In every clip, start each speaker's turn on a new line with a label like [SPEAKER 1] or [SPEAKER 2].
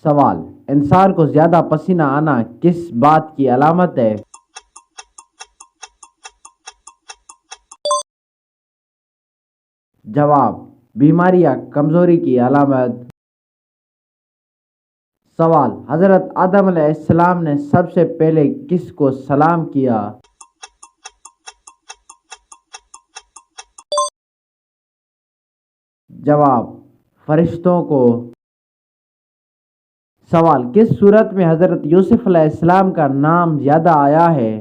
[SPEAKER 1] سوال: انسان کو زیادہ پسینہ آنا کس بات کی علامت ہے؟ جواب: بیماری یا کمزوری کی علامت۔ سوال: حضرت آدم علیہ السلام نے سب سے پہلے کس کو سلام کیا؟ جواب: فرشتوں کو۔ سوال: کس صورت میں حضرت یوسف علیہ السلام کا نام زیادہ آیا ہے؟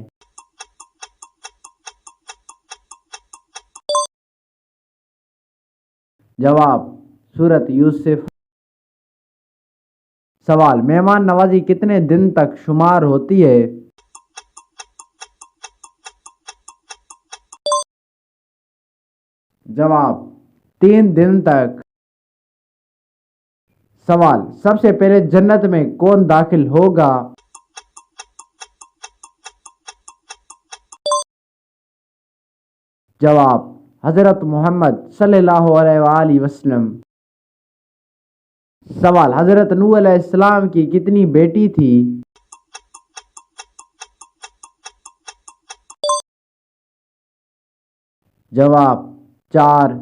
[SPEAKER 1] جواب: سورۃ یوسف۔ سوال: مہمان نوازی کتنے دن تک شمار ہوتی ہے؟ جواب: 3 دن تک۔ سوال: سب سے پہلے جنت میں کون داخل ہوگا؟ جواب: حضرت محمد صلی اللہ علیہ وآلہ وسلم۔ سوال: حضرت نوح علیہ السلام کی کتنی بیٹی تھی؟ جواب: 4۔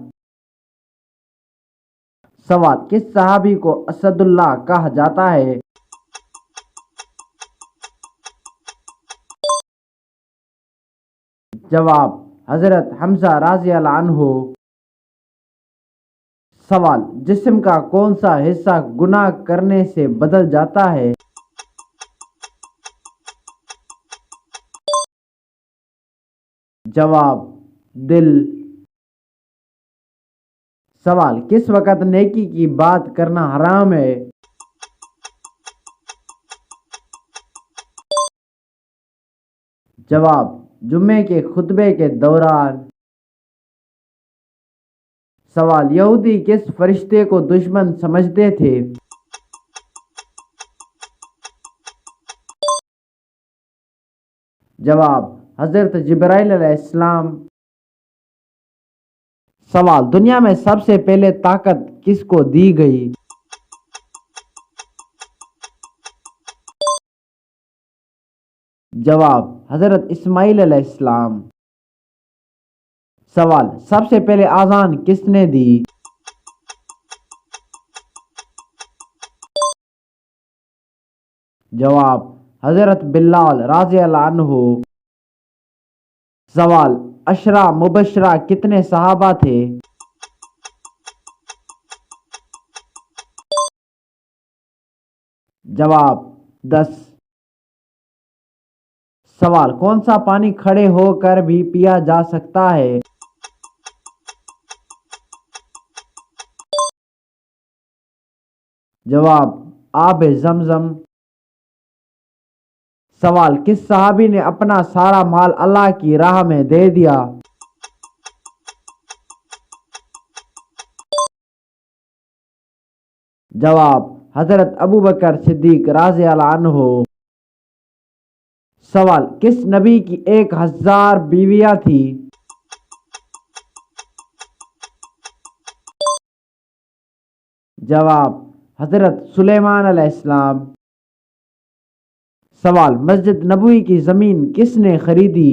[SPEAKER 1] سوال: کس صحابی کو اسد اللہ کہا جاتا ہے؟ جواب: حضرت حمزہ رضی اللہ عنہ۔ سوال: جسم کا کون سا حصہ گناہ کرنے سے بدل جاتا ہے؟ جواب: دل۔ سوال: کس وقت نیکی کی بات کرنا حرام ہے؟ جواب: جمعے کے خطبے کے دوران۔ سوال: یہودی کس فرشتے کو دشمن سمجھتے تھے؟ جواب: حضرت جبرائیل علیہ السلام۔ سوال: دنیا میں سب سے پہلے طاقت کس کو دی گئی؟ جواب: حضرت اسماعیل علیہ السلام۔ سوال: سب سے پہلے اذان کس نے دی؟ جواب: حضرت بلال رضی اللہ عنہ۔ سوال: عشرہ مبشرہ کتنے صحابہ تھے؟ جواب: 10۔ سوال: کون سا پانی کھڑے ہو کر بھی پیا جا سکتا ہے؟ جواب: آب زمزم۔ سوال: کس صحابی نے اپنا سارا مال اللہ کی راہ میں دے دیا؟ جواب: حضرت ابوبکر صدیق رضی اللہ عنہ۔ سوال: کس نبی کی 1000 بیویاں تھیں؟ جواب: حضرت سلیمان علیہ السلام۔ سوال: مسجد نبوی کی زمین کس نے خریدی؟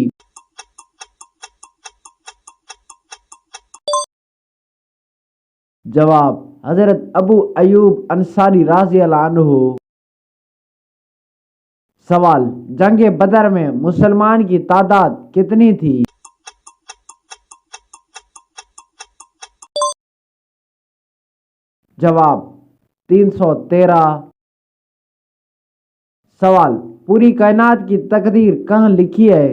[SPEAKER 1] جواب: حضرت ابو ایوب انصاری رضی اللہ عنہ۔ سوال: جنگ بدر میں مسلمان کی تعداد کتنی تھی؟ جواب: 313۔ سوال: پوری کائنات کی تقدیر کہاں لکھی ہے؟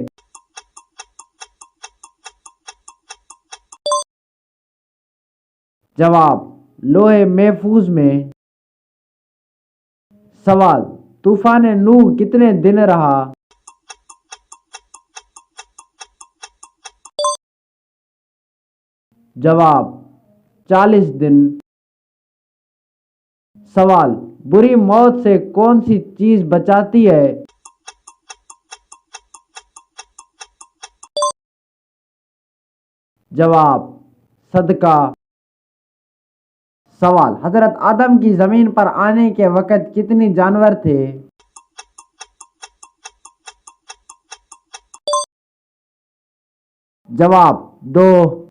[SPEAKER 1] جواب: لوح محفوظ میں۔ سوال: طوفان نوح کتنے دن رہا؟ جواب: 40 دن۔ سوال: بری موت سے کون سی چیز بچاتی ہے؟ جواب: صدقہ۔ سوال، حضرت آدم کی زمین پر آنے کے وقت کتنے جانور تھے؟ جواب، 2۔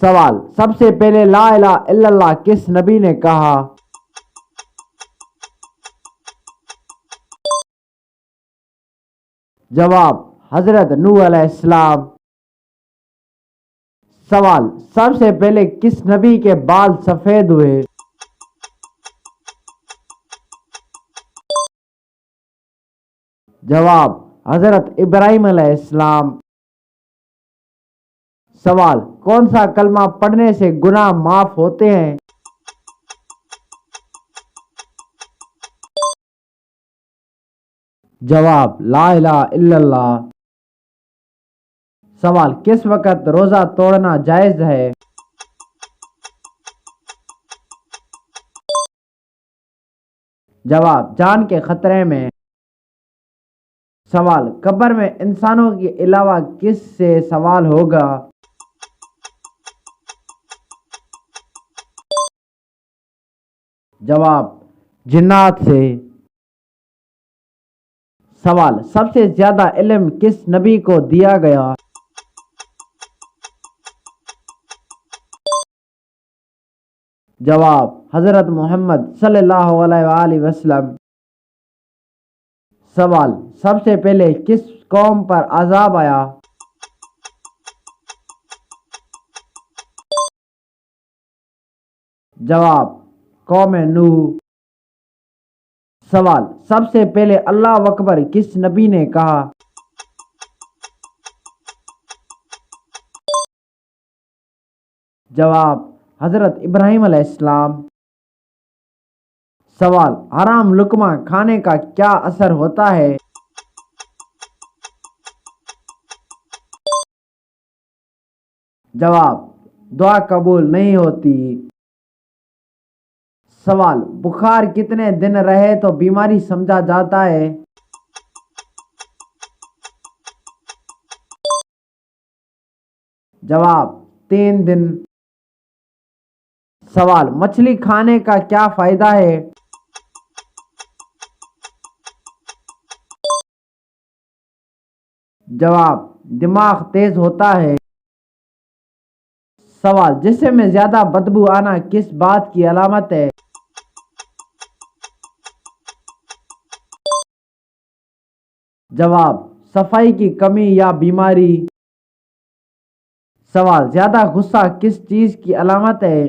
[SPEAKER 1] سوال، سب سے پہلے لا الہ الا اللہ کس نبی نے کہا؟ جواب، حضرت نوح علیہ السلام۔ سوال، سب سے پہلے کس نبی کے بال سفید ہوئے؟ جواب، حضرت ابراہیم علیہ السلام۔ سوال، کون سا کلمہ پڑھنے سے گناہ معاف ہوتے ہیں؟ جواب، لا الہ الا اللہ۔ سوال، کس وقت روزہ توڑنا جائز ہے؟ جواب، جان کے خطرے میں۔ سوال، قبر میں انسانوں کے علاوہ کس سے سوال ہوگا؟ جواب، جنات سے۔ سوال، سب سے زیادہ علم کس نبی کو دیا گیا؟ جواب، حضرت محمد صلی اللہ علیہ وآلہ وسلم۔ سوال، سب سے پہلے کس قوم پر عذاب آیا؟ جواب، قوم نوح۔ سوال، سب سے پہلے اللہ اکبر کس نبی نے کہا؟ جواب، حضرت ابراہیم علیہ السلام۔ سوال، حرام لقمہ کھانے کا کیا اثر ہوتا ہے؟ جواب، دعا قبول نہیں ہوتی۔ سوال، بخار کتنے دن رہے تو بیماری سمجھا جاتا ہے؟ جواب، 3 دن۔ سوال، مچھلی کھانے کا کیا فائدہ ہے؟ جواب، دماغ تیز ہوتا ہے۔ سوال، جسم میں زیادہ بدبو آنا کس بات کی علامت ہے؟ جواب، صفائی کی کمی یا بیماری۔ سوال، زیادہ غصہ کس چیز کی علامت ہے؟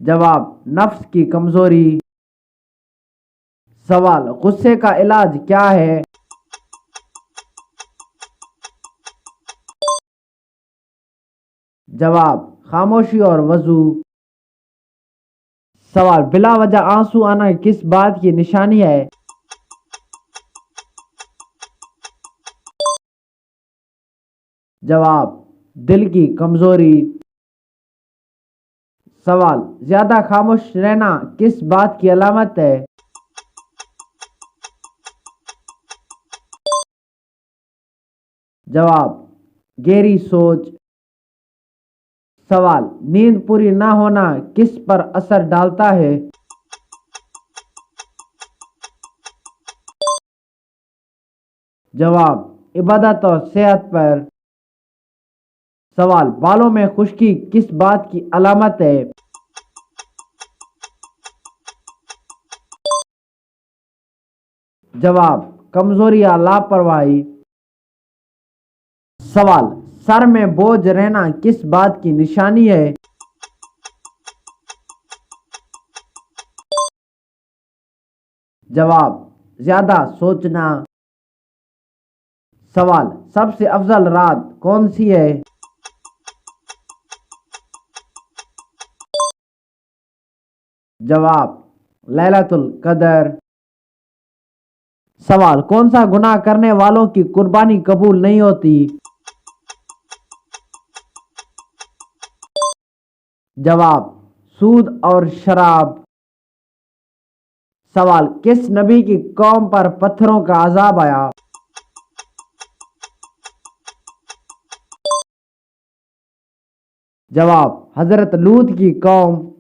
[SPEAKER 1] جواب، نفس کی کمزوری۔ سوال، غصے کا علاج کیا ہے؟ جواب، خاموشی اور وضو۔ سوال، بلا وجہ آنسو آنا کس بات کی نشانی ہے؟ جواب، دل کی کمزوری۔ سوال، زیادہ خاموش رہنا کس بات کی علامت ہے؟ جواب، گہری سوچ۔ سوال، نیند پوری نہ ہونا کس پر اثر ڈالتا ہے؟ جواب، عبادت اور صحت پر۔ سوال، بالوں میں خشکی کس بات کی علامت ہے؟ جواب، کمزوری یا لاپرواہی۔ سوال، سر میں بوجھ رہنا کس بات کی نشانی ہے؟ جواب، زیادہ سوچنا۔ سوال، سب سے افضل رات کون سی ہے؟ جواب، لیلۃ القدر۔ سوال، کون سا گناہ کرنے والوں کی قربانی قبول نہیں ہوتی؟ جواب، سود اور شراب۔ سوال، کس نبی کی قوم پر پتھروں کا عذاب آیا؟ جواب: حضرت لوط کی قوم۔